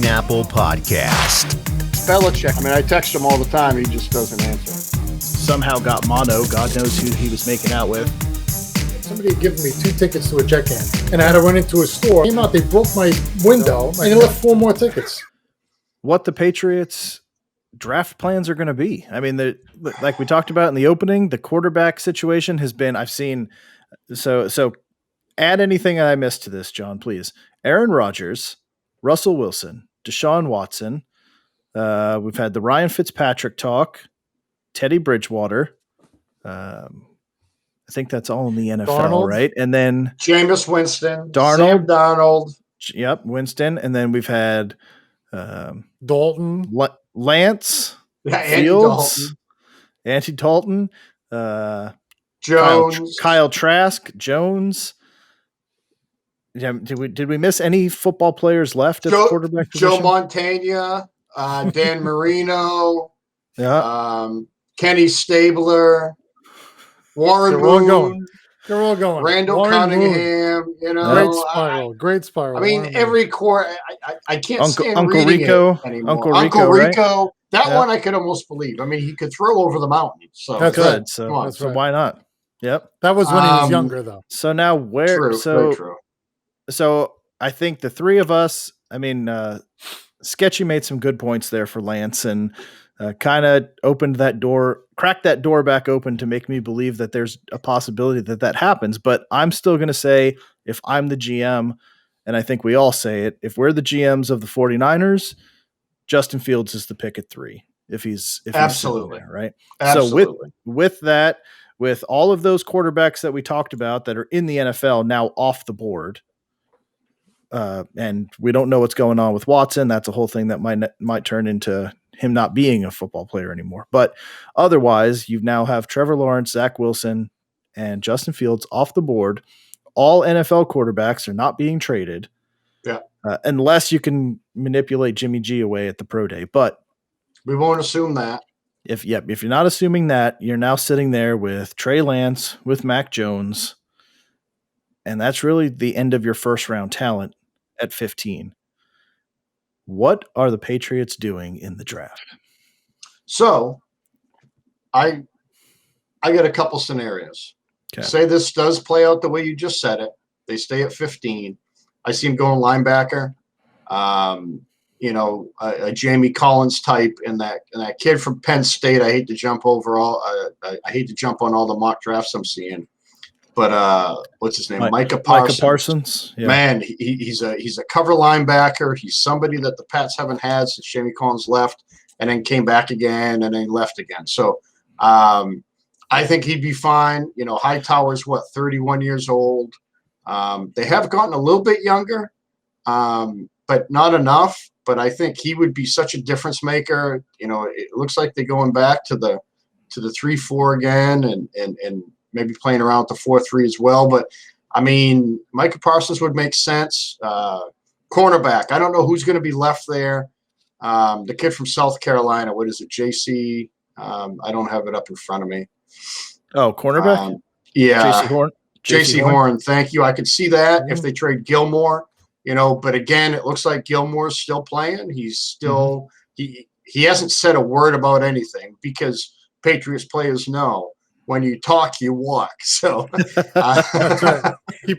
Apple Podcast. Belichick. I mean, I text him all the time. He just doesn't answer. Somehow got mono. God knows who he was making out with. Somebody had given me 2 tickets to a Jet game, and I had to run into a store. Came out, they broke my window, and they left 4 more tickets. What the Patriots draft plans are going to be. I mean, like we talked about in the opening, the quarterback situation has been, I've seen, so add anything I missed to this, John, please. Aaron Rodgers, Russell Wilson, Deshaun Watson. We've had the Ryan Fitzpatrick talk, Teddy Bridgewater. I think that's all in the NFL, Darnold. right? And then Jameis Winston, Darnold. Sam Darnold. Yep, Winston. And then we've had Dalton. Lance, Andy Fields, Andy Dalton, Jones. Kyle Trask, Jones. Yeah, did we miss any football players left at the quarterback position? Joe Montana, Dan Marino, Kenny Stabler, Warren Moon. They're all going. Randall Warren Cunningham, Moon. you know. Great spiral. I mean, Warren every core, I can't stand Uncle reading Rico, it anymore. Uncle Rico, right? That one I could almost believe. I mean, he could throw over the mountain. So That's good. right. So why not? Yep. That was when he was younger, though. So now where? Very true. So I think the three of us. I mean, Sketchy made some good points there for Lance and kind of opened that door, cracked that door back open to make me believe that there's a possibility that happens. But I'm still going to say, if I'm the GM, and I think we all say it, if we're the GMs of the 49ers, Justin Fields is the pick at 3. If he's absolutely there, right. Absolutely. So with that, with all of those quarterbacks that we talked about that are in the NFL now off the board, and we don't know what's going on with Watson. That's a whole thing that might turn into him not being a football player anymore. But otherwise, you now have Trevor Lawrence, Zach Wilson, and Justin Fields off the board. All NFL quarterbacks are not being traded, unless you can manipulate Jimmy G away at the pro day. But we won't assume that. If you're not assuming that, you're now sitting there with Trey Lance, with Mac Jones, and that's really the end of your first round talent at 15. What are the Patriots doing in the draft? So I got a couple scenarios. Okay. Say this does play out the way you just said it. They stay at 15. I see him going linebacker. A Jamie Collins type, and that kid from Penn State. I hate to jump over all. I hate to jump on all the mock drafts I'm seeing, but what's his name? Micah Parsons. Yeah. Man, he's a cover linebacker. He's somebody that the Pats haven't had since Jamie Collins left, and then came back again, and then left again. So I think he'd be fine. You know, Hightower's 31 years old. They have gotten a little bit younger, but not enough. But I think he would be such a difference maker. You know, it looks like they're going back to the 3-4 again, and maybe playing around with the 4-3 as well. But I mean, Micah Parsons would make sense. Cornerback, I don't know who's going to be left there. The kid from South Carolina, what is it, JC? I don't have it up in front of me. Oh, cornerback. Yeah, JC Horn. Thank you. I could see that if they trade Gilmore. You know, but again, it looks like Gilmore's still playing. He's still he hasn't said a word about anything, because Patriots players know when you talk, you walk. So,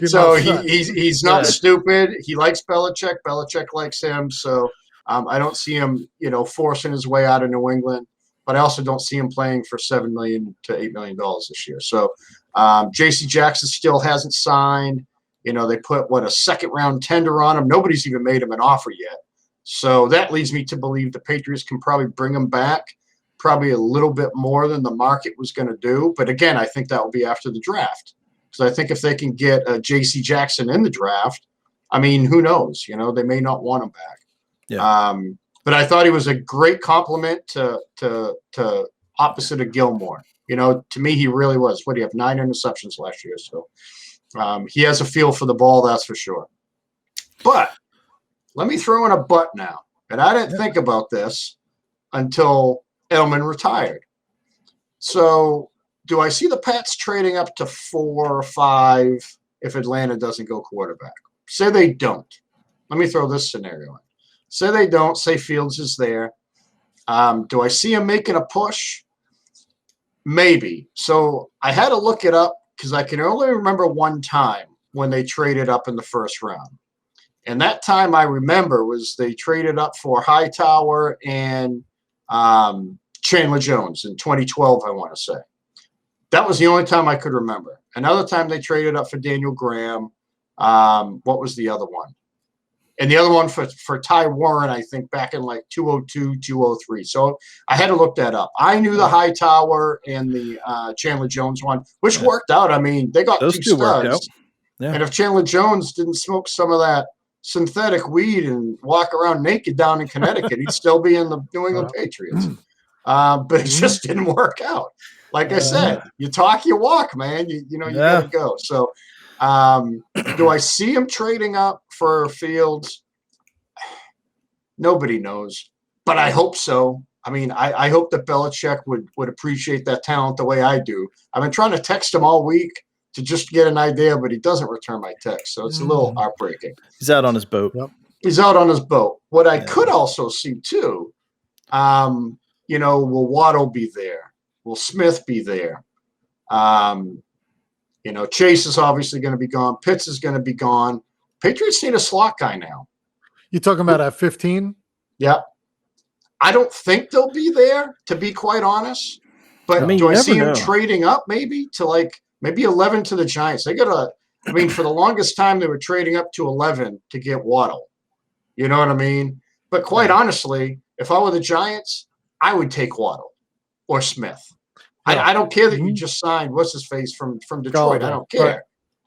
so he's not stupid. He likes Belichick. Belichick likes him. So I don't see him, forcing his way out of New England. But I also don't see him playing for $7 million to $8 million this year. So J.C. Jackson still hasn't signed. You know, they put, a second-round tender on him. Nobody's even made him an offer yet. So that leads me to believe the Patriots can probably bring him back, probably a little bit more than the market was going to do. But, again, I think that will be after the draft. So I think if they can get J.C. Jackson in the draft, I mean, who knows? You know, they may not want him back. Yeah. But I thought he was a great compliment to opposite of Gilmore. You know, to me, he really was. What do you have? 9 interceptions last year. So he has a feel for the ball, that's for sure. But let me throw in a but now. And I didn't think about this until Edelman retired. So do I see the Pats trading up to 4 or 5 if Atlanta doesn't go quarterback? Say they don't. Let me throw this scenario in. Say they don't. Say Fields is there. Do I see him making a push? Maybe. So I had to look it up because I can only remember one time when they traded up in the first round. And that time I remember was they traded up for Hightower and Chandler Jones in 2012, I want to say. That was the only time I could remember. Another time they traded up for Daniel Graham. What was the other one? And the other one for Ty Warren, I think back in like 202, 203. So I had to look that up. I knew the Hightower and the Chandler Jones one, which worked out. I mean, they got Those two two worked out. studs. Yeah. And if Chandler Jones didn't smoke some of that synthetic weed and walk around naked down in Connecticut, he'd still be in the New England Patriots. But it just didn't work out. Like I said, you talk, you walk, man. You got to go. So do I see him trading up for Fields? Nobody knows, but I hope so. I mean, I hope that Belichick would appreciate that talent the way I do. I've been trying to text him all week to just get an idea, but he doesn't return my text. So it's a little heartbreaking. He's out on his boat. Yep. He's out on his boat. What I could also see too, will Waddle be there? Will Smith be there? Chase is obviously going to be gone. Pitts is going to be gone. Patriots need a slot guy now. You talking about at 15? Yeah. I don't think they'll be there, to be quite honest. But do I see him trading up maybe to maybe 11 to the Giants? They got for the longest time they were trading up to 11 to get Waddle. You know what I mean? But quite honestly, if I were the Giants, I would take Waddle or Smith. I don't care that you just signed what's his face from Detroit. I don't care. Right.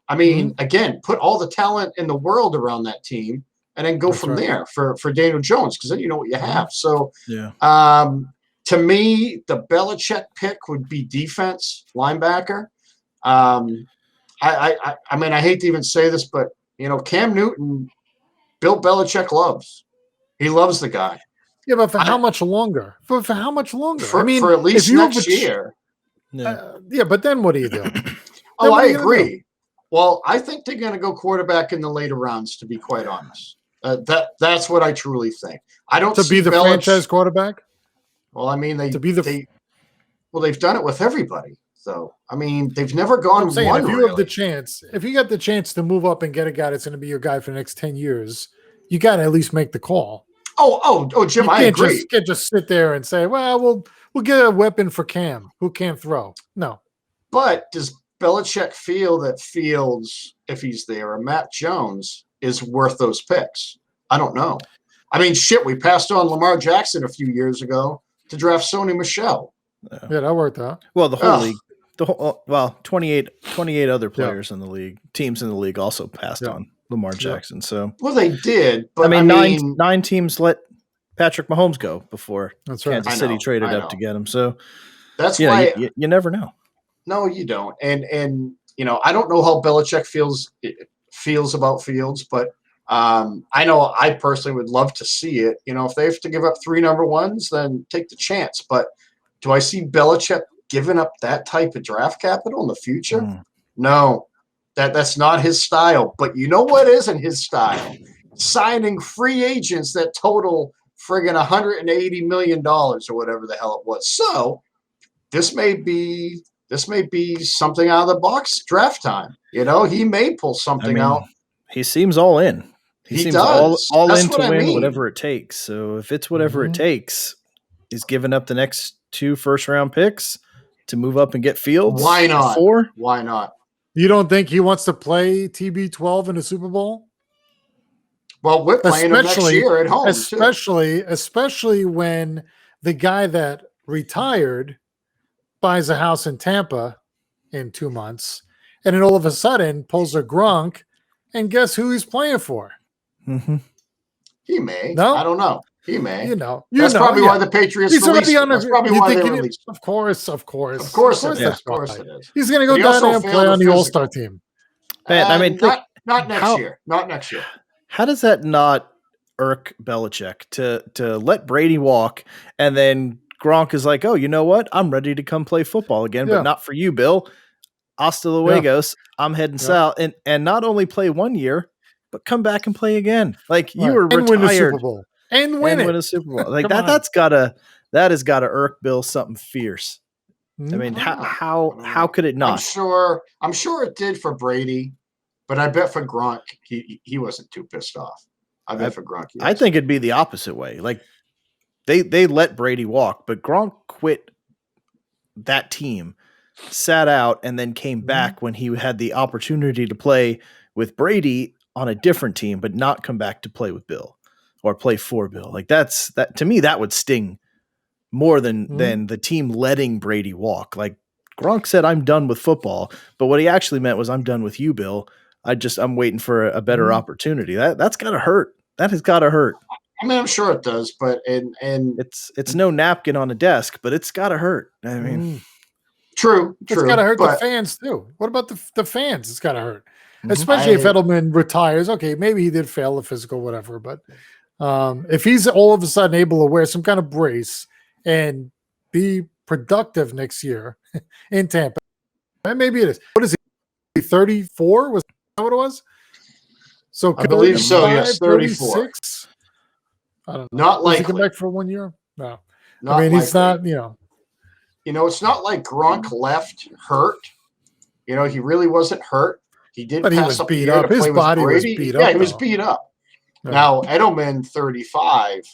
I mean, again, put all the talent in the world around that team and then go from there for Daniel Jones, because then you know what you have. So to me, the Belichick pick would be defense, linebacker. I mean, I hate to even say this, but Cam Newton, Bill Belichick loves. He loves the guy. Yeah, but for how much longer? For how much longer? For at least next year. But then what do you do? I agree. Well, I think they're going to go quarterback in the later rounds, to be quite honest. That's what I truly think. I don't to be the franchise quarterback. Well, I mean, they've done it with everybody. So I mean, they've never gone saying, one. If you really. have the chance, if you got the chance to move up and get a guy that's going to be your guy for the next 10 years, you got to at least make the call. Oh, Jim, I agree. You can't just sit there and say, "Well, we'll get a weapon for Cam who can't throw." No. But does Belichick feel that Fields, if he's there, or Matt Jones is worth those picks? I don't know. I mean, we passed on Lamar Jackson a few years ago to draft Sony Michel. Yeah, that worked out. Well, the whole league, 28 other players in the league, teams in the league also passed on Lamar Jackson. So they did, but I mean, nine teams let Patrick Mahomes go before Kansas City traded up to get him. So that's why you never know. No, you don't. And I don't know how Belichick feels about Fields, but I know I personally would love to see it. If they have to give up 3 number ones, then take the chance. But do I see Belichick giving up that type of draft capital in the future? No. That's not his style. But you know what isn't his style? Signing free agents that total friggin' $180 million or whatever the hell it was. So this may be something out of the box draft time. He may pull something out. He seems all in. He seems does. all in to win whatever it takes. So if it's whatever it takes, he's giving up the next 2 first-round picks to move up and get Fields. Why not? 4? Why not? You don't think he wants to play TB12 in the Super Bowl? Well, we're playing him next year at home, especially when the guy that retired buys a house in Tampa in 2 months, and then all of a sudden pulls a Gronk, and guess who he's playing for? Mm-hmm. He may. No, I don't know. He may. That's probably why the Patriots released him. That's probably why they released him. Of course it is. He's going to go down there and play on the All-Star team. Man, I mean, not next year. Not next year. How does that not irk Belichick to let Brady walk, and then Gronk is like, "Oh, you know what? I'm ready to come play football again, but not for you, Bill. Hasta luego. I'm heading south, and not only play 1 year, but come back and play again. Like you were retired, win the Super Bowl. and win and it. win a Super Bowl. Like Come on. that has gotta irk Bill something fierce. I mean, how could it not? I'm sure it did for Brady, but I bet for Gronk he wasn't too pissed off. I bet for Gronk. I think it'd be the opposite way. Like they let Brady walk, but Gronk quit that team, sat out, and then came back when he had the opportunity to play with Brady on a different team, but not come back to play with Bill or play for Bill. Like that to me, that would sting more than the team letting Brady walk. Like Gronk said, I'm done with football, but what he actually meant was I'm done with you, Bill. I'm waiting for a better opportunity. That's gotta hurt. That has gotta hurt. I mean, I'm sure it does, but and it's no napkin on a desk, but it's gotta hurt. I mean, true. It's gotta hurt but the fans too. What about the fans? It's gotta hurt, especially if Edelman retires. Okay, maybe he did fail the physical, whatever. But if he's all of a sudden able to wear some kind of brace and be productive next year in Tampa, and maybe it is. What is he? 34? Was that what it was? So I believe so. Yes, 34. 36? I don't know. Not Does he likely. come back for 1 year? No. Not I mean, he's likely. not. It's not like Gronk left hurt. He really wasn't hurt. He did But he pass was up the beat year up. to His play with body was Brady. beat Yeah, up, he was though. beat up. Yeah. Now, Edelman, 35,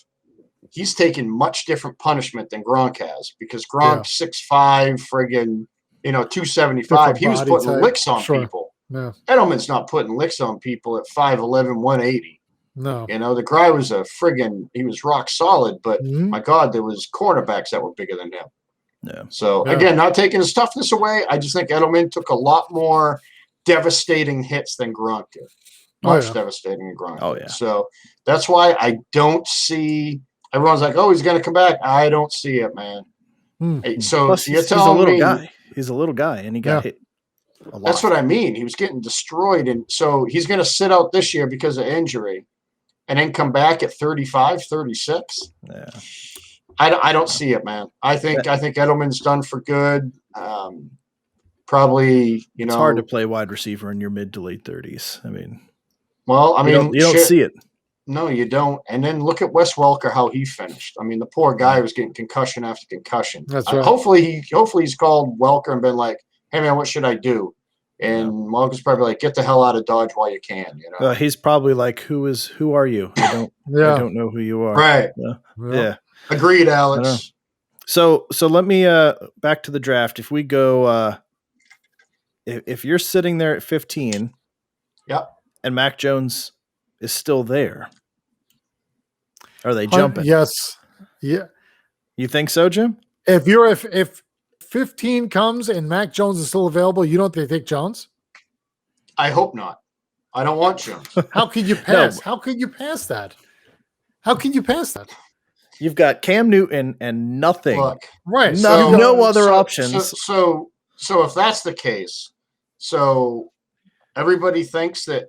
he's taken much different punishment than Gronk has because Gronk, 6'5", friggin', 275. Different He was body putting type. licks on Sure. people. Yeah. Edelman's not putting licks on people at 5'11", 180. No. The guy was he was rock solid, but my God, there was cornerbacks that were bigger than him. Yeah. So again, not taking his toughness away. I just think Edelman took a lot more devastating hits than Gronk did. Much devastating than Gronk. Oh, did. yeah. So that's why I don't see. Everyone's like, "Oh, he's going to come back." I don't see it, man. So Plus, you're he's a telling little me guy. He's a little guy, and he got hit a lot. that's what I mean. He was getting destroyed, and so he's going to sit out this year because of injury, and then come back at 35, 36. Yeah. I don't see it, man. I think Edelman's done for good. Probably, it's hard to play wide receiver in your mid to late 30s. I mean, you don't see it. No, you don't. And then look at Wes Welker, how he finished. I mean, the poor guy was getting concussion after concussion. That's right. Hopefully he's called Welker and been like, "Hey man, what should I do?" And Welker's probably like, "Get the hell out of Dodge while you can." He's probably like, "Who are you? I don't know who you are." Right. Yeah. Agreed, Alex. So let me back to the draft. If we go, if you're sitting there at 15, and Mac Jones is still there, are they jumping? Yes. Yeah. You think so, Jim? If 15 comes and Mac Jones is still available, you don't think they take Jones? I hope not. I don't want Jones. How could you pass? How could you pass that? How can you pass that? You've got Cam Newton and nothing. Look, right. No other options. So if that's the case, so everybody thinks that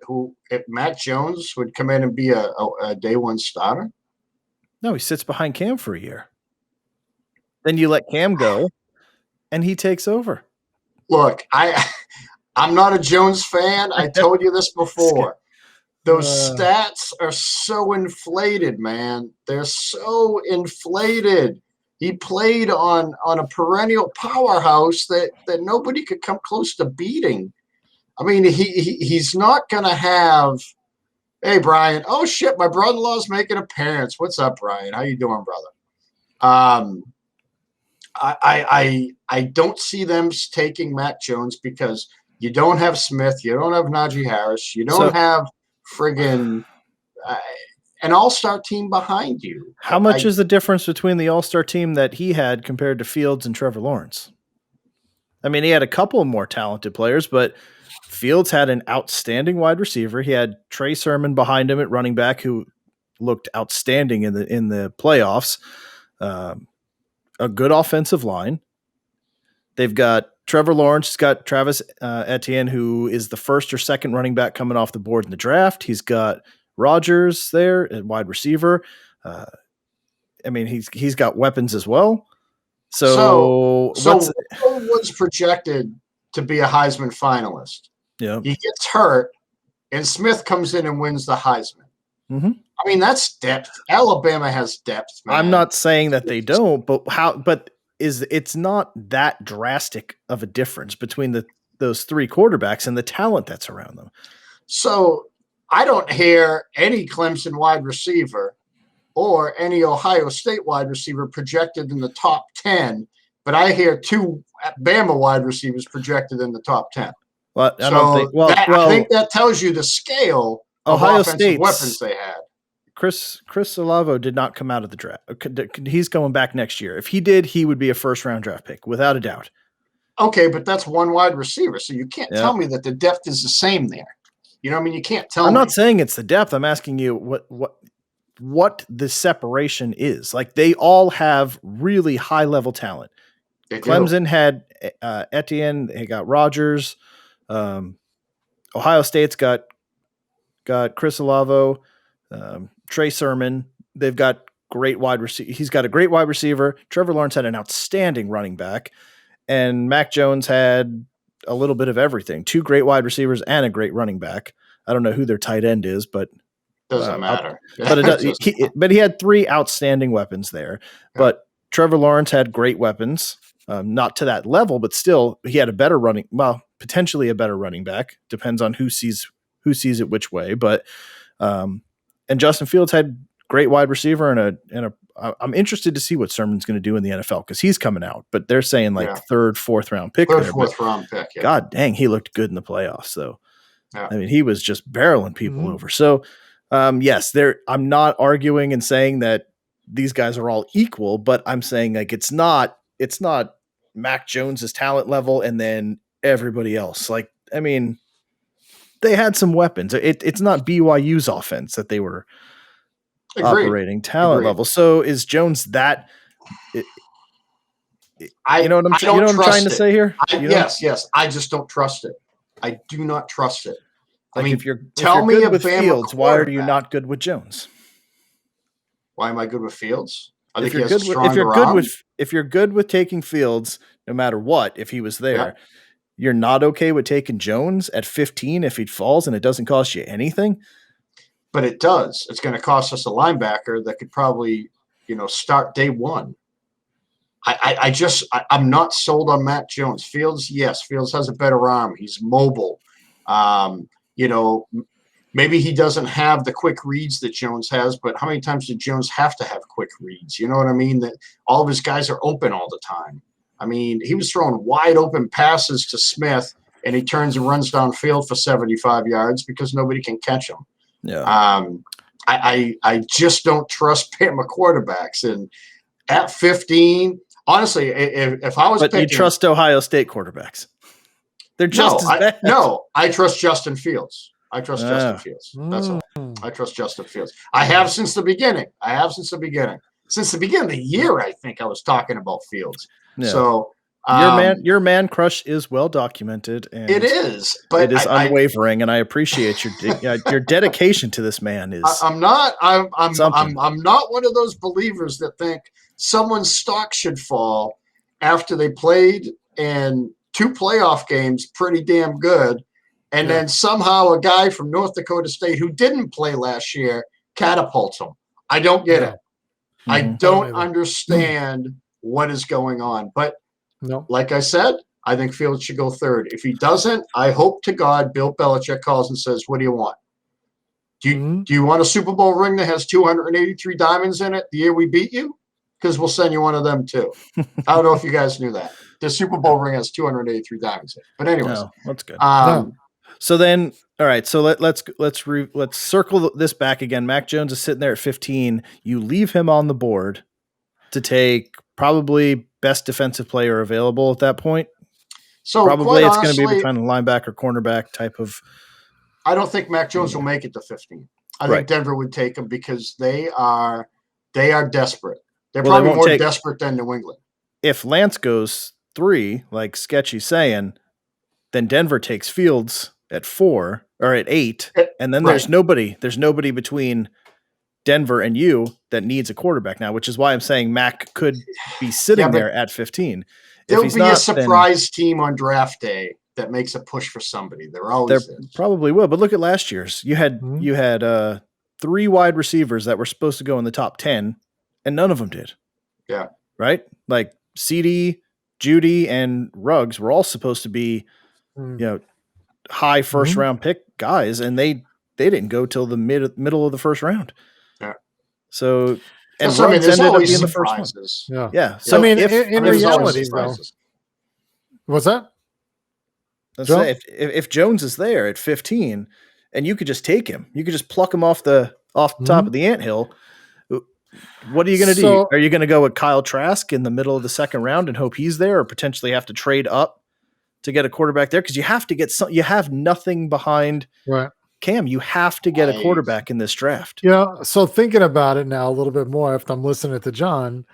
if Mac Jones would come in and be a day one starter? No, he sits behind Cam for a year. Then you let Cam go, and he takes over. Look, I'm not a Jones fan. I told you this before. Those stats are so inflated, man. They're so inflated. He played on a perennial powerhouse that nobody could come close to beating. I mean, he's not going to have, "Hey, Brian, oh, shit, my brother-in-law's making an appearance. What's up, Brian? How you doing, brother?" I don't see them taking Mac Jones because you don't have Smith. You don't have Najee Harris. You don't have friggin' an all-star team behind you. How much is the difference between the all-star team that he had compared to Fields and Trevor Lawrence? I mean, he had a couple more talented players, but Fields had an outstanding wide receiver. He had Trey Sermon behind him at running back, who looked outstanding in the playoffs. A good offensive line. They've got Trevor Lawrence. He's got Travis Etienne, who is the first or second running back coming off the board in the draft. He's got Rodgers there at wide receiver. I mean, he's got weapons as well. So Will was projected to be a Heisman finalist. Yeah, he gets hurt, and Smith comes in and wins the Heisman. Mm-hmm. I mean, that's depth. Alabama has depth, man. I'm not saying that they don't, but it's not that drastic of a difference between those three quarterbacks and the talent that's around them. So I don't hear any Clemson wide receiver or any Ohio State wide receiver projected in the top 10, but I hear two Bama wide receivers projected in the top 10. Well, I think that tells you the scale of Ohio offensive State's weapons they had. Chris Olavo did not come out of the draft. He's going back next year. If he did, he would be a first-round draft pick, without a doubt. Okay, but that's one wide receiver, so you can't tell me that the depth is the same there. You know what I mean? You can't tell me. I'm not saying it's the depth. I'm asking you what the separation is. Like, they all have really high-level talent. Clemson had Etienne. They got Rodgers. Ohio State's got Chris Olavo, Trey Sermon. They've got great wide receiver. He's got a great wide receiver. Trevor Lawrence had an outstanding running back, and Mac Jones had a little bit of everything. Two great wide receivers and a great running back. I don't know who their tight end is, but doesn't matter. But it does. But he had three outstanding weapons there. Yeah. But Trevor Lawrence had great weapons, not to that level, but still he had potentially a better running back. Depends on who sees it which way. But and Justin Fields had great wide receiver and I'm interested to see what Sermon's going to do in the NFL because he's coming out. But they're saying third, fourth round pick. Fourth round pick. Yeah. God dang, he looked good in the playoffs. So I mean, he was just barreling people over. So yes, I'm not arguing and saying that these guys are all equal, but I'm saying like it's not Mac Jones's talent level and then everybody else. Like, I mean, they had some weapons. It's not BYU's offense that they were operating talent level. So is Jones that? You know what I'm trying to say here? Yes. I just don't trust it. I do not trust it. Like, I mean, if you're good with Fields, why are you not good with Jones? Why am I good with Fields? I think he has a stronger arm. If you're good with taking Fields, no matter what, if he was there, you're not okay with taking Jones at 15 if he falls and it doesn't cost you anything. But it does. It's going to cost us a linebacker that could probably, start day one. I'm not sold on Matt Jones. Fields has a better arm. He's mobile. Maybe he doesn't have the quick reads that Jones has, but how many times did Jones have to have quick reads? You know what I mean? That all of his guys are open all the time. I mean, he was throwing wide open passes to Smith, and he turns and runs downfield for 75 yards because nobody can catch him. Yeah. I just don't trust Bama quarterbacks. And at 15, honestly, if I was picking, you trust Ohio State quarterbacks. They're just as bad. No, I trust Justin Fields. Justin Fields. That's all. I trust Justin Fields. I have since the beginning. Since the beginning of the year, I think I was talking about Fields. Yeah. So your man crush is well documented, and it is, but it is unwavering, and I appreciate your dedication to this man. I'm not one of those believers that think someone's stock should fall after they played in 2 playoff games pretty damn good. And then somehow a guy from North Dakota State who didn't play last year catapults him. I don't get it. I don't understand what is going on. But like I said, I think Fields should go third. If he doesn't, I hope to God Bill Belichick calls and says, what do you want? Do you want a Super Bowl ring that has 283 diamonds in it the year we beat you? Because we'll send you one of them too. I don't know if you guys knew that. The Super Bowl ring has 283 diamonds in it. But anyways. No, that's good. So then, all right. So let's circle this back again. Mac Jones is sitting there at 15. You leave him on the board to take probably best defensive player available at that point. So probably it's going to be kind of linebacker, cornerback type of. I don't think Mac Jones will make it to 15. I think Denver would take him because they are desperate. They're probably more desperate than New England. If Lance goes 3, like Sketchy's saying, then Denver takes Fields at 4 or at 8, and then there's nobody between Denver and you that needs a quarterback now, which is why I'm saying Mac could be sitting there at 15. There'll be a surprise team on draft day that makes a push for somebody. There probably will, but look at last year's. You had 3 wide receivers that were supposed to go in the top 10, and none of them did. Yeah. Right? Like CD, Judy, and Ruggs were all supposed to be, high first round pick guys, and they didn't go till the middle of the first round. Yeah. So, and That's Ruggs there's ended up always being the first one. surprises. Yeah. So in there's always reality, though, surprises. what's that? Let's say if Jones is there at 15, and you could just take him, you could just pluck him off the top of the anthill. What are you going to do? Are you going to go with Kyle Trask in the middle of the second round and hope he's there, or potentially have to trade up to get a quarterback there? Because you have to get some. You have nothing behind Cam. You have to get a quarterback in this draft. Yeah. So thinking about it now a little bit more, after I'm listening to John,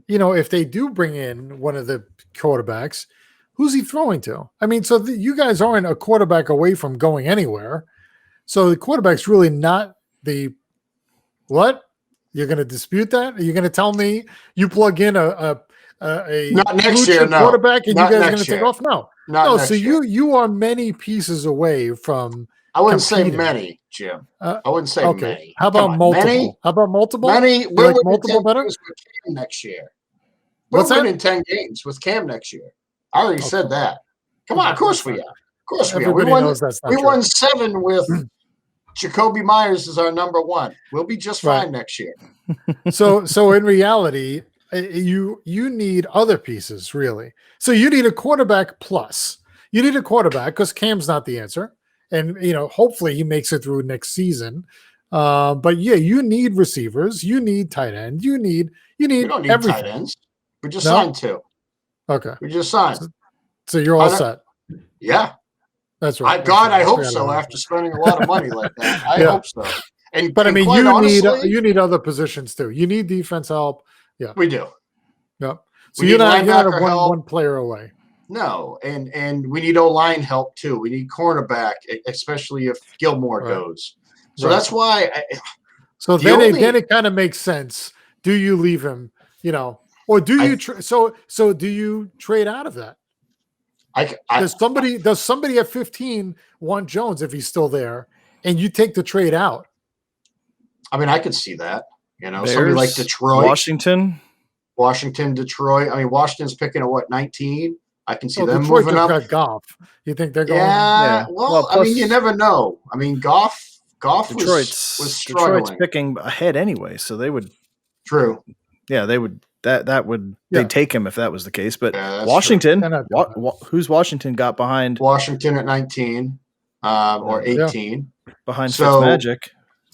if they do bring in one of the quarterbacks, who's he throwing to? I mean, so you guys aren't a quarterback away from going anywhere. So the quarterback's really not the what? You're going to dispute that? Are you going to tell me you plug in a not next year, no. quarterback and not you guys are going to take off? No. Not so you are many pieces away from I wouldn't competing. say many, Jim. I wouldn't say many. How about multiple? Many? How about multiple? Many. We're like multiple better? With Cam next year. What's we're that? winning 10 games with Cam next year. I already said that. Come on, of course we are. Of course we are. Everybody knows that's not we true. won 7 with Jacoby Myers as our number 1. We'll be just fine next year. So in reality, you need other pieces, really. So you need a quarterback plus. You need a quarterback because Cam's not the answer. And, hopefully he makes it through next season. But yeah, you need receivers. You need tight end. You need we don't need everything. tight ends. We just signed 2. Okay. We just signed. So you're all set. Yeah. That's right. I hope so. After spending a lot of money like that, I hope so. But I mean, honestly, you need other positions too. You need defense help. Yeah, we do. Yep. So you're not one player away. No, and we need O-line help too. We need cornerback, especially if Gilmore goes. So that's why. Then it kind of makes sense. Do you leave him? Or do you? So do you trade out of that? Does somebody at 15 want Jones if he's still there, and you take the trade out? I mean, I could see that. Bears, somebody like Detroit, Washington, Detroit. I mean, Washington's picking at 19. I can see them Detroit moving up. Got Goff. You think they're going? Yeah. Well, I mean, you never know. I mean, Goff Detroit's was struggling. Detroit's picking ahead anyway, so they would. True. Yeah, they would. That would they'd take him if that was the case. But Washington, who's Washington got behind? Washington at 19 or 18 behind Fitzmagic.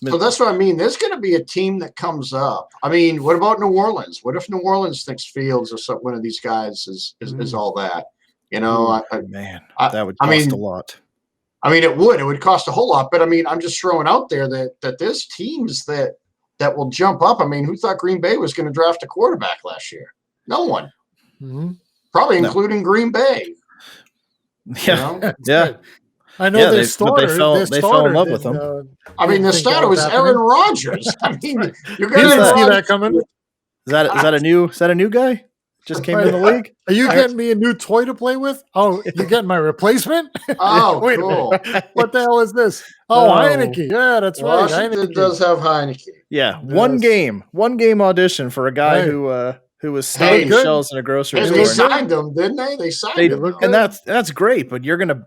So that's what I mean. There's going to be a team that comes up. I mean, what about New Orleans? What if New Orleans thinks Fields or one of these guys is all that? That would cost a lot. I mean, it would cost a whole lot. But I mean, I'm just throwing out there that there's teams that will jump up. I mean, who thought Green Bay was going to draft a quarterback last year? No one. Mm-hmm. Probably including Green Bay. Yeah. I know they fell in love with him. I mean, the starter was Aaron Rodgers. I mean, you're going to see that coming. Is that a new guy? Just came in the league. Are you getting me a new toy to play with? Oh, you're getting my replacement? Oh, wait cool. a minute. What the hell is this? Oh, Heineke. Yeah, that's right. Washington does have Heineke. Yeah, one game audition for a guy who was selling shells in a grocery store. They signed him, didn't they? They signed him, and that's great. But you're gonna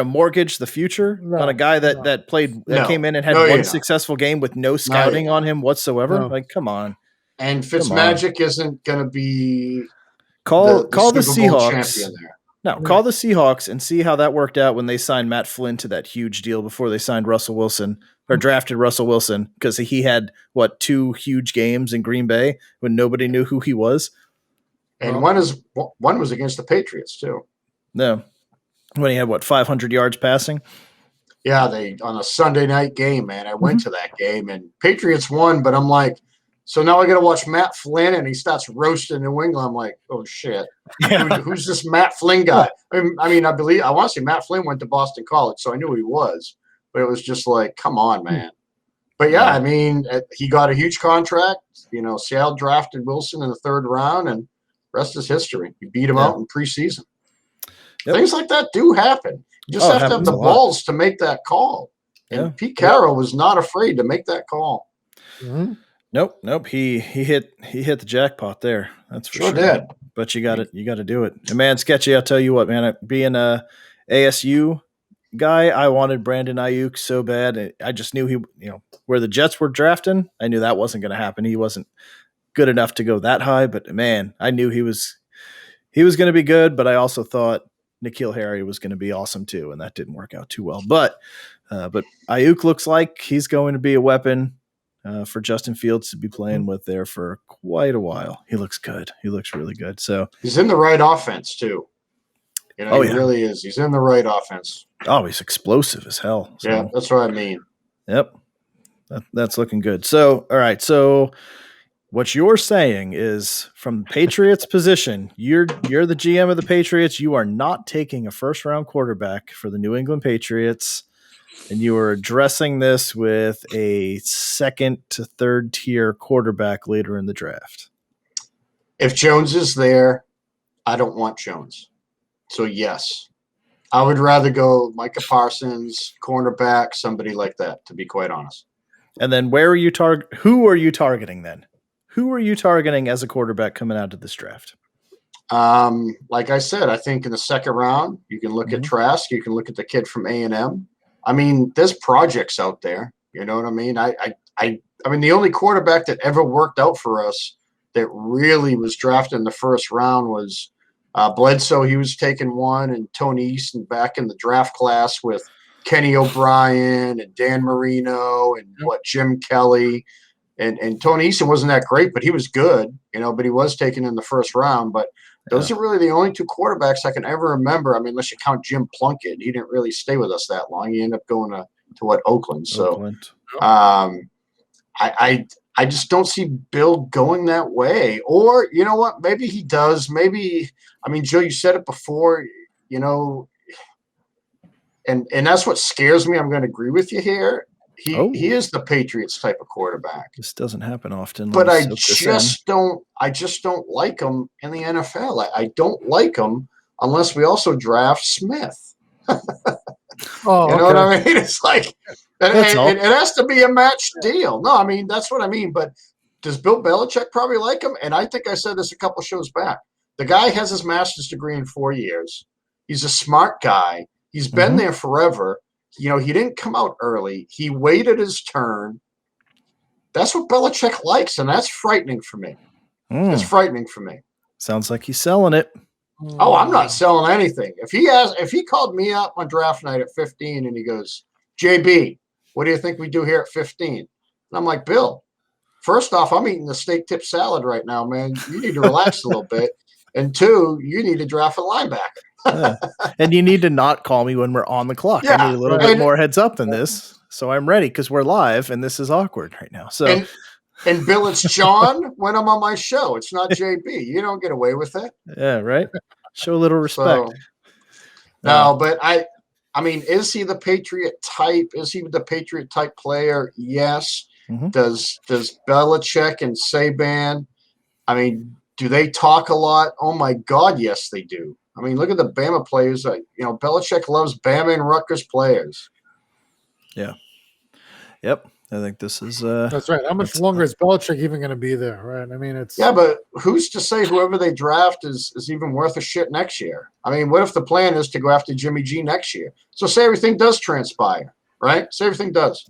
mortgage the future on a guy that came in and had one successful game with no scouting on him whatsoever. No. Like, come on. And Fitzmagic isn't going to be call the Super Bowl Seahawks. champion there. No, call the Seahawks and see how that worked out when they signed Matt Flynn to that huge deal before they signed Russell Wilson or drafted Russell Wilson, because he had 2 huge games in Green Bay when nobody knew who he was. And one was against the Patriots too. No, when he had 500 yards passing. Yeah, on a Sunday night game, man. I went to that game and Patriots won, but I'm like, so now I got to watch Matt Flynn, and he starts roasting New England. I'm like, oh shit, who's this Matt Flynn guy? I want to say Matt Flynn went to Boston College, so I knew who he was. But it was just like, come on, man. But yeah, I mean, he got a huge contract. Seattle drafted Wilson in the 3rd round, and rest is history. He beat him out in preseason. Yep. Things like that do happen. You just have to have the balls to make that call. And Yeah. Pete Carroll was not afraid to make that call. Mm-hmm. Nope. He hit the jackpot there. That's for Sure sure. did. But you got to do it. And man, Sketchy, I'll tell you what, man, being a ASU guy, I wanted Brandon Ayuk so bad. I just knew where the Jets were drafting, I knew that wasn't going to happen. He wasn't good enough to go that high, but man, I knew he was going to be good, but I also thought N'Keal Harry was going to be awesome too, and that didn't work out too well. But Ayuk looks like he's going to be a weapon for Justin Fields to be playing with there for quite a while. He looks good. He looks really good. So he's in the right offense too. He really is. He's in the right offense. Oh, he's explosive as hell. So, yeah, that's what I mean. Yep. That's looking good. So, all right. So what you're saying is from Patriots position, you're the GM of the Patriots. You are not taking a first round quarterback for the New England Patriots. And you are addressing this with a second to third tier quarterback later in the draft. If Jones is there, I don't want Jones. So yes, I would rather go Micah Parsons, cornerback, somebody like that, to be quite honest. And then who are you targeting then? Who are you targeting as a quarterback coming out of this draft? Like I said, I think in the second round, you can look at Trask. You can look at the kid from A&M. I mean, there's projects out there. You know what I mean? I mean, the only quarterback that ever worked out for us that really was drafted in the first round was Bledsoe. He was taking one, and Tony Easton back in the draft class with Kenny O'Brien and Dan Marino and Jim Kelly. And Tony Easton wasn't that great, but he was good, but he was taken in the first round. But those are really the only two quarterbacks I can ever remember. I mean, unless you count Jim Plunkett. He didn't really stay with us that long. He ended up going to Oakland. So I just don't see Bill going that way. Or, you know what? Maybe he does. Maybe, I mean, Joe, you said it before, and that's what scares me. I'm going to agree with you here. He is the Patriots type of quarterback. This doesn't happen often. But I just don't like him in the NFL. I don't like him unless we also draft Smith. You know what I mean? It's like it has to be a match deal. No, I mean, that's what I mean. But does Bill Belichick probably like him? And I think I said this a couple shows back. The guy has his master's degree in 4 years. He's a smart guy. He's been there forever. He didn't come out early. He waited his turn. That's what Belichick likes, and that's frightening for me. It's frightening for me. Sounds like he's selling it. Oh, I'm not selling anything. If he called me up on draft night at 15 and he goes, JB, what do you think we do here at 15? And I'm like, Bill, first off, I'm eating the steak tip salad right now, man. You need to relax a little bit. And two, you need to draft a linebacker. And you need to not call me when we're on the clock. Yeah, I need a little bit more heads up than this, so I'm ready because we're live and this is awkward right now. So, and Bill, it's John when I'm on my show. It's not JB. You don't get away with it. Yeah, right. Show a little respect. No, but I mean, is he the Patriot type? Is he the Patriot type player? Yes. Does Belichick and Saban? I mean, do they talk a lot? Oh my God, yes, they do. I mean, look at the Bama players. Belichick loves Bama and Rutgers players. Yeah. Yep. I think this is that's right. How much longer is Belichick even going to be there? Right. I mean, it's but who's to say whoever they draft is even worth a shit next year? I mean, what if the plan is to go after Jimmy G next year? So say everything does transpire, right? Say everything does.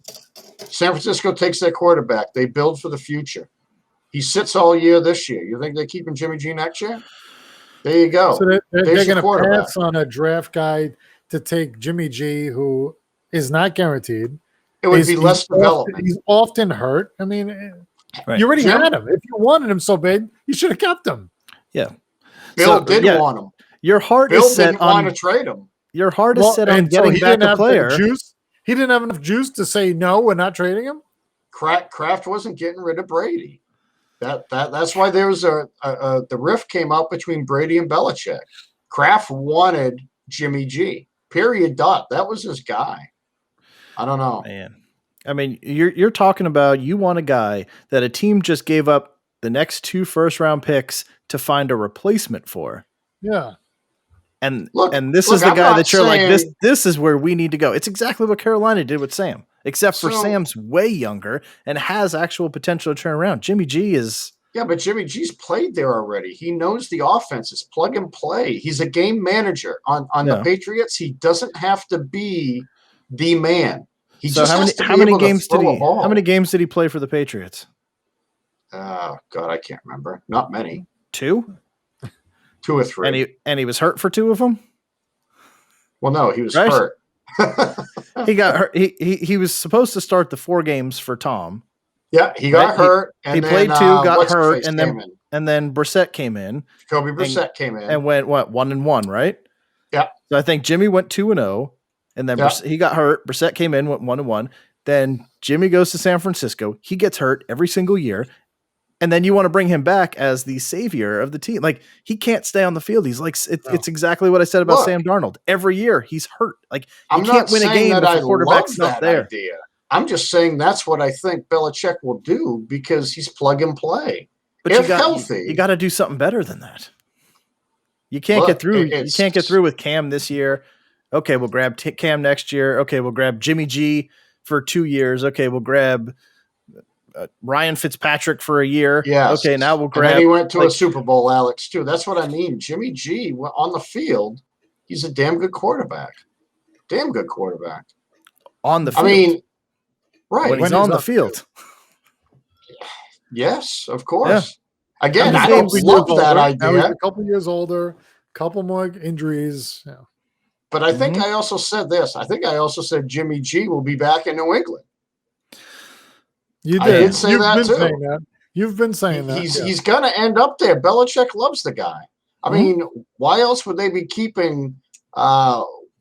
San Francisco takes their quarterback. They build for the future. He sits all year this year. You think they're keeping Jimmy G next year? There you go. So they're going to pass on a draft guy to take Jimmy G, who is not guaranteed. It would be less development. He's often hurt. I mean, you already had him. If you wanted him so bad, you should have kept him. Yeah. Bill did want him. Your heart Bill is set didn't want to trade him. Your heart is set on getting back a player. He didn't have enough juice to say no, we're not trading him. Kraft wasn't getting rid of Brady. That's why there was the rift came out between Brady and Belichick. Kraft wanted Jimmy G. Period. That was his guy. I don't know. Man, I mean, you're talking about you want a guy that a team just gave up the next 2 first-round picks to find a replacement for. Yeah. And Look, this is the I'm guy not that you're like, saying- this is where we need to go. It's exactly what Carolina did with Sam, except for So- Sam's way younger and has actual potential to turn around. Jimmy G is. Yeah, but Jimmy G's played there already. He knows the offense. It's plug and play. He's a game manager. On the Yeah. Patriots, he doesn't have to be the man. He So just how has many to be how many able games to throw did a he ball. how many games did he play for the Patriots? God, I can't remember. Not many. 2? 2 or 3. And he was hurt for 2 of them? Well, no, he was Right. hurt. He got hurt. He was supposed to start the 4 games for Tom. Yeah, he got Right, hurt. And he then, played 2, got what's his hurt, face and came in. then Brissett came in Jacoby Brissett came in. and went 1-1, right? Yeah. So I think Jimmy went 2-0, and then Yeah. He got hurt. Brissett came in, went 1-1. Then Jimmy goes to San Francisco. He gets hurt every single year. And then you want to bring him back as the savior of the team. Like, he can't stay on the field. He's like, it's exactly what I said about Look, Sam Darnold. Every year he's hurt. Like, you I'm can't not win a saying game that if I the quarterback's love not that there. idea. I'm just saying that's what I think Belichick will do because he's plug and play. But if you got healthy, you got to do something better than that. You can't Look, get through. You it's- can't get through with Cam this year. Okay, we'll grab Cam next year. Okay, we'll grab Jimmy G for 2 years. Okay, we'll grab Ryan Fitzpatrick for a year. Yes. Okay, now we'll And grab. then he went to like, a Super Bowl, Alex, too. That's what I mean. Jimmy G on the field, he's a damn good quarterback. Damn good quarterback. on the I field. mean, right. when he's on the field. Yes, of course. Again, How I many don't games love that Now he's idea, a couple years older, couple more injuries. Yeah. but I think Mhm. I also said this. I think I also said Jimmy G will be back in New England. You I did. did say You've that, been too. saying that. You've been saying that. He's yeah. he's going to end up there. Belichick loves the guy. I Mhm. mean, why else would they be keeping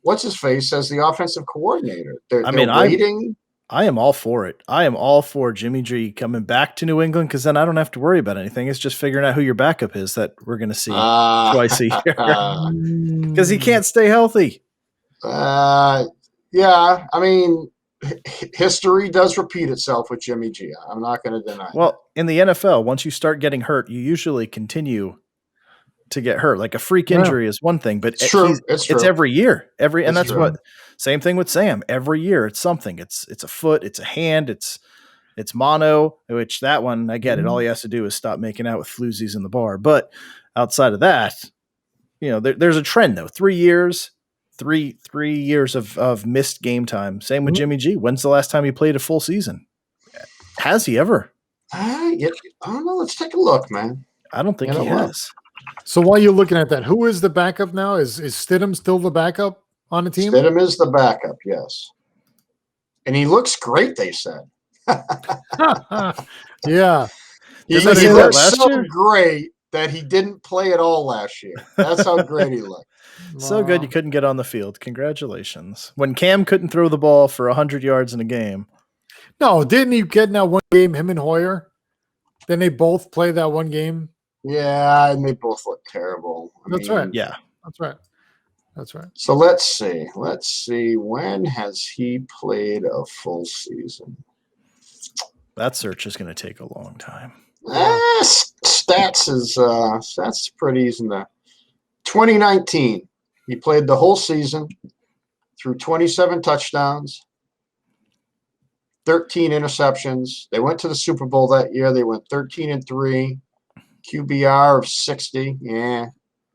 what's his face as the offensive coordinator? They're waiting. I am all for it. I am all for Jimmy G coming back to New England because then I don't have to worry about anything. It's just figuring out who your backup is that we're going to see twice a year because he can't stay healthy. Yeah, I mean, history does repeat itself with Jimmy G. I'm not going to deny. Well, in the NFL, once you start getting hurt, you usually continue to get hurt. Like a freak injury is one thing, but It's true. It's true. every year. And It's that's true. what same thing with Sam. Every year it's something. It's a foot, it's a hand, it's mono, which that one, I get it. All he has to do is stop making out with floozies in the bar. But outside of that, there's a trend though. 3 years, three years of missed game time. Same with Jimmy G. When's the last time he played a full season? Has he ever? I don't know. Let's take a look, man. I don't think You know he what? has. So while you're looking at that, who is the backup now? Is Stidham still the backup on the team? Stidham is the backup, yes. And he looks great, they said. Yeah. He, Didn't they he say that looked last so year? great that he didn't play at all last year. That's how great he looked. So good you couldn't get on the field. Congratulations. When Cam couldn't throw the ball for 100 yards in a game. No, didn't he get in that one game, him and Hoyer? Then they both play that one game. Yeah, and they both look terrible. That's right. Yeah. That's right. That's right. So let's see. Let's see. When has he played a full season? That search is going to take a long time. Stats is pretty easy. 2019, he played the whole season, threw 27 touchdowns, 13 interceptions. They went to the Super Bowl that year. They went 13-3, QBR of 60. Yeah.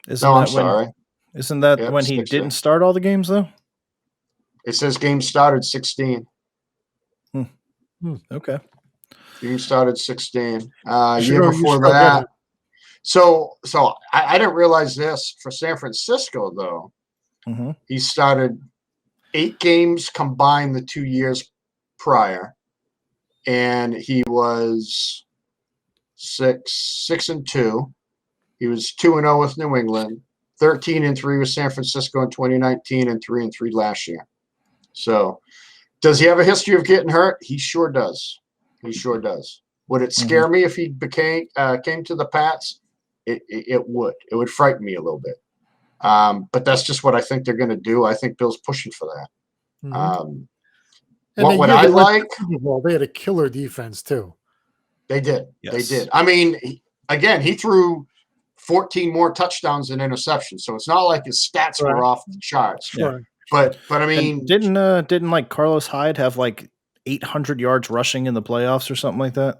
I'm sorry. Isn't that Yep, when he 60. didn't start all the games though? It says game started 16. Okay. Game started 16. You Year should before go that. get it. So I didn't realize this for San Francisco though. Mhm. He started 8 games combined the 2 years prior, and he was 6-2. He was 2-0 with New England, 13-3 with San Francisco in 2019, and 3-3 last year. So, does he have a history of getting hurt? He sure does. He sure does. Would it scare me if he came to the Pats? It would. It would frighten me a little bit. But that's just what I think they're going to do. I think Bill's pushing for that. And What the would year I they went to like? the Super Bowl, they had a killer defense too. They did. Yes. They did. I mean, again, he threw 14 more touchdowns than interceptions. So it's not like his stats were off the charts. Yeah. But I And mean, didn't like Carlos Hyde have like 800 yards rushing in the playoffs or something like that?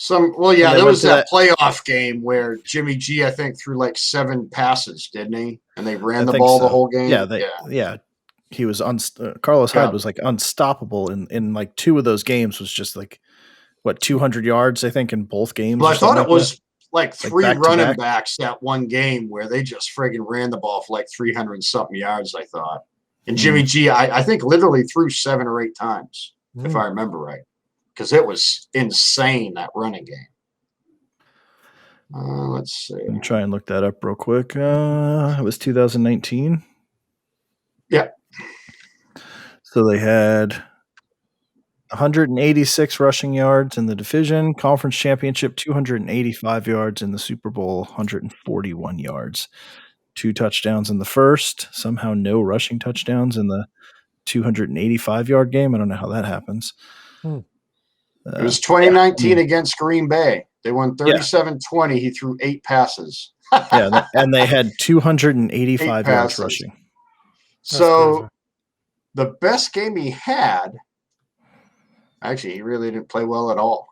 there was that playoff game where Jimmy G, I think, threw like 7 passes, didn't he? And they ran the ball the whole game. Yeah. He was Carlos Hyde was like unstoppable in like 2 of those games. Was just like 200 yards, I think, in both games. Well, I thought it was that. like 3 running backs that one game where they just friggin' ran the ball for like 300 and something yards, I thought. And Jimmy G, I think, literally threw 7 or 8 times, if I remember right, because it was insane, that running game. Let's see. Let me try and look that up real quick. It was 2019. Yeah. So they had 186 rushing yards in the division, conference championship, 285 yards in the Super Bowl, 141 yards, 2 touchdowns in the first, somehow no rushing touchdowns in the 285-yard game. I don't know how that happens. It was 2019 against Green Bay. They won 37-20. He threw 8 passes. And they had 285 yards rushing. So the best game he had, actually, he really didn't play well at all.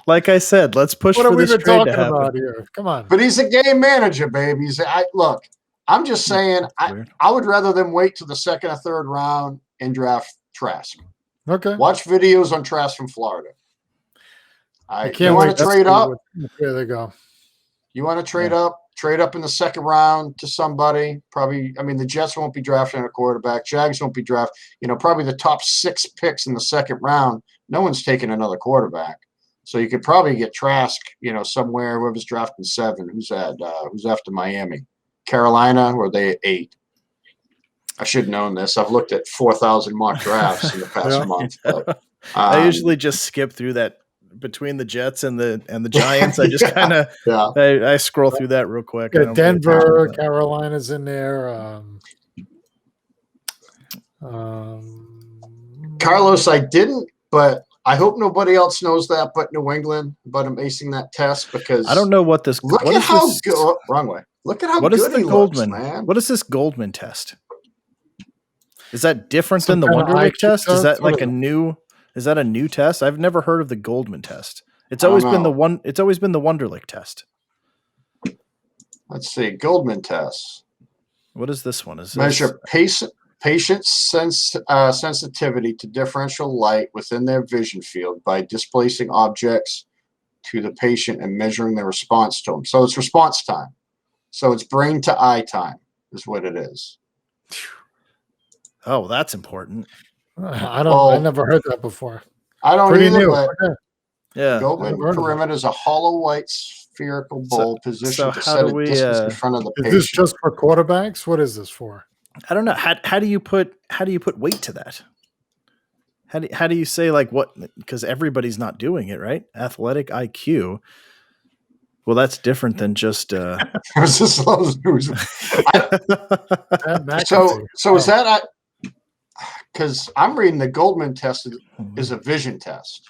Like I said, let's push for this trade to happen. About here? Come on. But he's a game manager, baby. Look, I'm just saying, I would rather them wait to the 2nd or 3rd round and draft Trask. Okay. Watch videos on Trask from Florida. You want to trade up? There they go. You want to trade up? Trade up in the 2nd round to somebody. Probably, I mean, the Jets won't be drafting a quarterback. Jags won't be drafting. Probably the top 6 picks in the 2nd round. No one's taking another quarterback. So you could probably get Trask, somewhere, whoever's drafting 7. Who's after Miami? Carolina, or they at 8? I should have known this. I've looked at 4,000 mock drafts in the past month. But, I usually just skip through that between the Jets and the Giants. I just kind of I scroll through that real quick. Denver, Carolina's in there. Carlos, I didn't, but I hope nobody else knows that but New England about him acing that test, because I don't know what this. Look at how good. Wrong way. Look at how good he looks, man. What is this Goldman test? Is that different than the Wonderlic test? Is that like a new? Is that a new test? I've never heard of the Goldman test. It's always been the one. It's always been the Wonderlic test. Let's see, Goldman test. What is this one? Is measure patient sensitivity to differential light within their vision field by displacing objects to the patient and measuring their response to them. So it's response time. So it's brain to eye time is what it is. Oh, that's important. I never heard that before. I don't Pretty either, new. but yeah. Goldman perimeter is a hollow white spherical bowl positioned to set a distance in front of the patient. Is this just for quarterbacks? What is this for? I don't know. How do you put weight to that? How do you say like what? Because everybody's not doing it, right? Athletic IQ. Well, that's different than just. So is that? Because I'm reading the Goldman test is a vision test.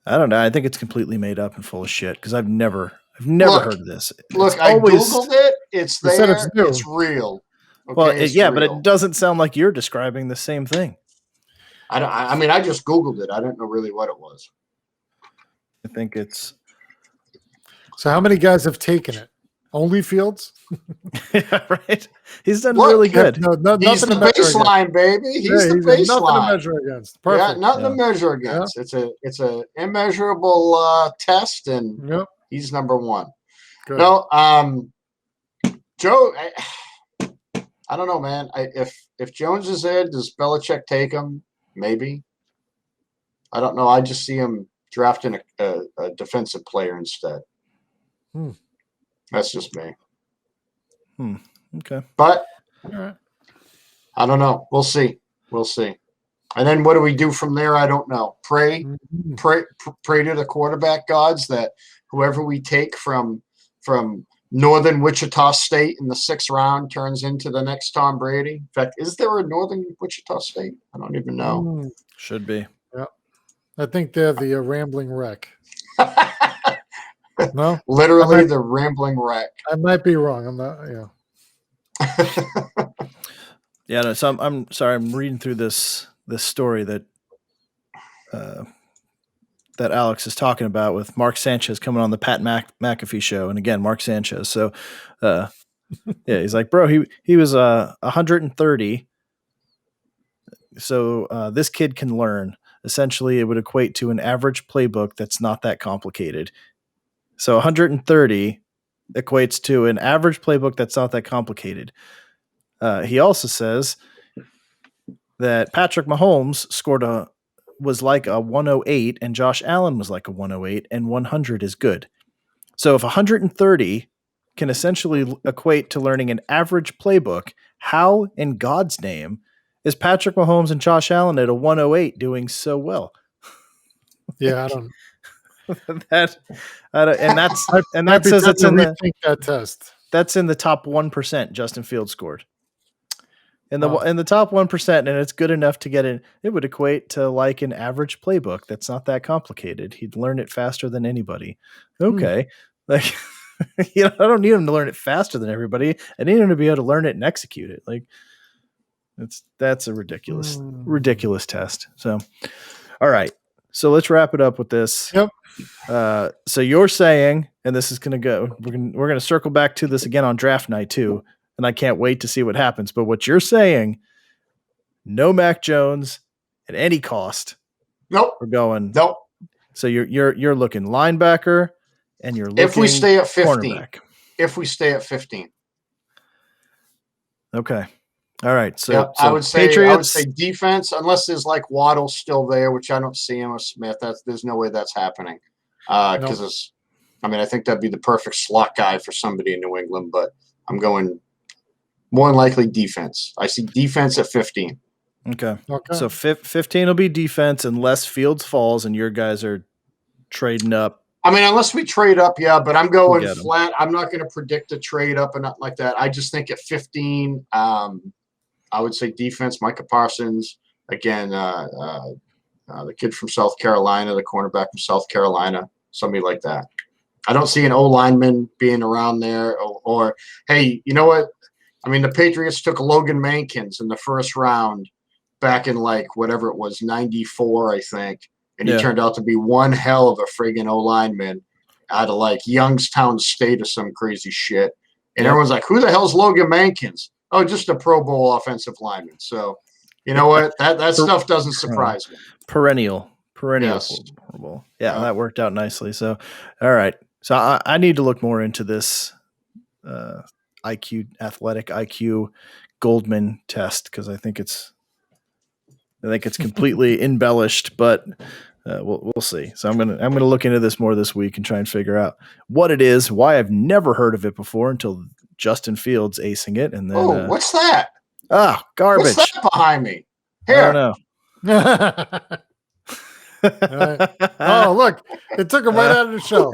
I don't know. I think it's completely made up and full of shit because I've never heard of this. I Googled it. It's there. It's real. Okay, well, but it doesn't sound like you're describing the same thing. I mean, I just Googled it. I didn't know really what it was. I think it's. So how many guys have taken it? Only Fields? Yeah, right. He's done really good. He's the baseline, baby. He's the baseline. Nothing to measure against. Perfect. Yeah, nothing to measure against. Yeah. It's a immeasurable test, and he's number 1. Good. No, Joe, I don't know, man. If Jones is there, does Belichick take him? Maybe. I don't know. I just see him drafting a defensive player instead. That's just me. Okay. But I don't know. We'll see. And then what do we do from there? I don't know. Pray to the quarterback gods that whoever we take from Northern Wichita State in the 6th round turns into the next Tom Brady. In fact, is there a Northern Wichita State? I don't even know. Should be. Yeah. I think they're the Rambling Wreck. No, Literally the rambling wreck. I might be wrong. I'm not. Yeah, no, so I'm sorry. I'm reading through this story that that Alex is talking about with Mark Sanchez coming on the Pat McAfee show, and again, Mark Sanchez. So, yeah, he's like, bro, he was 130. So this kid can learn. Essentially, it would equate to an average playbook that's not that complicated. So 130 equates to an average playbook that's not that complicated. He also says that Patrick Mahomes was like a 108 and Josh Allen was like a 108 and 100 is good. So if 130 can essentially equate to learning an average playbook, how in God's name is Patrick Mahomes and Josh Allen at a 108 doing so well? Yeah, I don't. and that Might be says time it's to in rethink that test. that's in the top 1% Justin Fields scored. In the top 1%, and it's good enough to get in. It would equate to like an average playbook that's not that complicated. He'd learn it faster than anybody. Okay. Like, I don't need him to learn it faster than everybody. I need him to be able to learn it and execute it. Like, that's a ridiculous test. So, all right. So let's wrap it up with this. Yep. So you're saying, and this is going to go, we're going to circle back to this again on draft night too. And I can't wait to see what happens. But what you're saying, no Mac Jones at any cost. Nope. We're going. Nope. So you're looking linebacker, and you're looking if we stay at 15. cornerback. If we stay at 15. Okay. All right. So, yep, so I would say Patriots, defense, unless there's like Waddle still there, which I don't see him with Smith. There's no way that's happening. Because I think that'd be the perfect slot guy for somebody in New England, but I'm going more than likely defense. I see defense at 15. Okay. So 15 will be defense unless Fields falls and your guys are trading up. Unless we trade up, yeah, but I'm going flat. I'm not going to predict a trade up and nothing like that. I just think at 15, I would say defense, Micah Parsons, again, the kid from South Carolina, the cornerback from South Carolina, somebody like that. I don't see an O-lineman being around there or hey, you know what? The Patriots took Logan Mankins in the first round back in whatever it was, 94, I think. And he turned out to be one hell of a friggin' O-lineman out of Youngstown State or some crazy shit. And everyone's like, who the hell's Logan Mankins? Oh, just a Pro Bowl offensive lineman. So, you know what? That stuff doesn't surprise me. Perennial. Yes. Yeah, that worked out nicely. So, all right. So I need to look more into this athletic IQ Goldman test because I think it's completely embellished, but we'll see. So I'm gonna look into this more this week and try and figure out what it is, why I've never heard of it before until Justin Fields acing it, and then what's that? Garbage. What's that behind me? Here. I don't know. Oh, look! It took him right out of the show.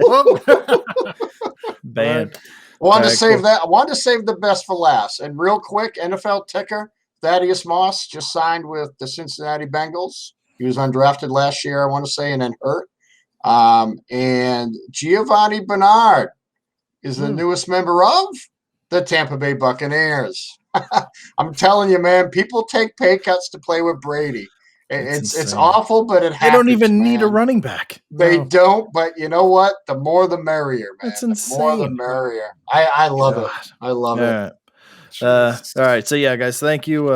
Banned. I wanted to save that. I wanted to save the best for last. And real quick, NFL ticker: Thaddeus Moss just signed with the Cincinnati Bengals. He was undrafted last year, I want to say, and then hurt. And Giovanni Bernard is the newest member of the Tampa Bay Buccaneers. I'm telling you, man, people take pay cuts to play with Brady. It's awful, but it happens. They don't even need a running back. They don't, but you know what? The more the merrier, man. That's insane. The more the merrier. I love it. I love it. All right. So, yeah, guys, thank you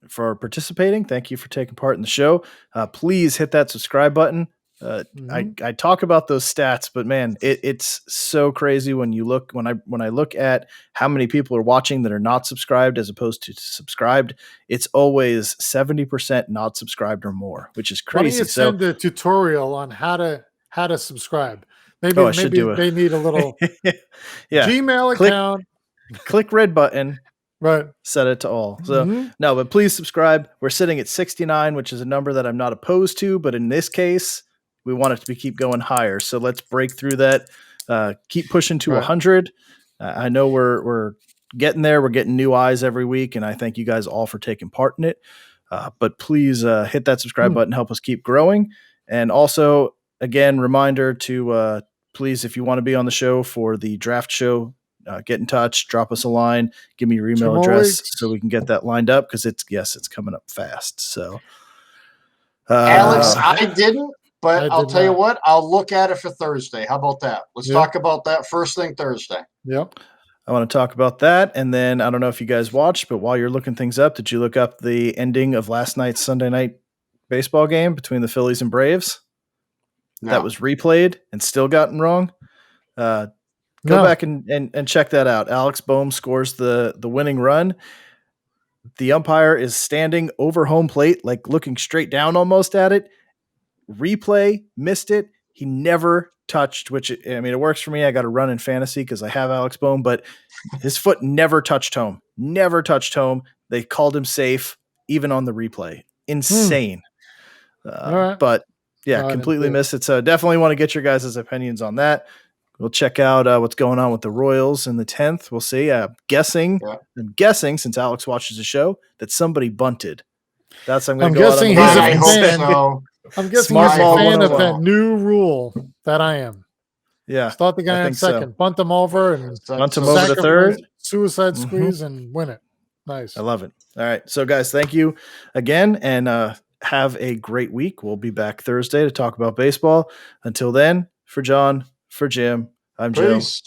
for participating. Thank you for taking part in the show. Please hit that subscribe button. I talk about those stats, but man, it's so crazy when I look at how many people are watching that are not subscribed as opposed to subscribed. It's always 70% not subscribed or more, which is crazy. Why don't you send a tutorial on how to subscribe? Maybe they need a little Gmail account. Click red button. Right. Set it to all. So no, but please subscribe. We're sitting at 69, which is a number that I'm not opposed to, but in this case, we want it to keep going higher. So let's break through that. Keep pushing to 100. I know we're getting there. We're getting new eyes every week, and I thank you guys all for taking part in it. But please hit that subscribe button, help us keep growing. And also, again, reminder to please, if you want to be on the show for the draft show, get in touch, drop us a line, give me your 2 email more address weeks. so we can get that lined up because it's coming up fast. So, Alex, I didn't, but I I'll did tell you not. what, I'll look at it for Thursday. How about that? Let's Yeah. talk about that first thing Thursday. Yep. I want to talk about that. And then I don't know if you guys watched, but while you're looking things up, did you look up the ending of last night's Sunday night baseball game between the Phillies and Braves? No. That was replayed and still gotten wrong. Go No. back and check that out. Alex Bohm scores the winning run. The umpire is standing over home plate, like looking straight down almost at it. Replay, missed it. He never touched, which, I mean, it works for me. I got to run in fantasy because I have Alex Bohm, but his foot never touched home. Never touched home. They called him safe, even on the replay. Insane. All right. But yeah, No, I didn't completely see it. missed it. So definitely want to get your guys' opinions on that. We'll check out what's going on with the Royals in the 10th. We'll see. I'm guessing, since Alex watches the show, that somebody bunted. That's I'm going to go out on guessing the he's limb a I and hope say- fan. so. I'm guessing Smart he's a ball fan of 101. that new rule that I am. Yeah, Start the guy I on think so. second, bunt him over, and Bunt him over to sacrifice, third. suicide Mhm. squeeze, and win it. Nice. I love it. All right. So, guys, thank you again, and have a great week. We'll be back Thursday to talk about baseball. Until then, for John, for Jim, I'm Joe. Peace.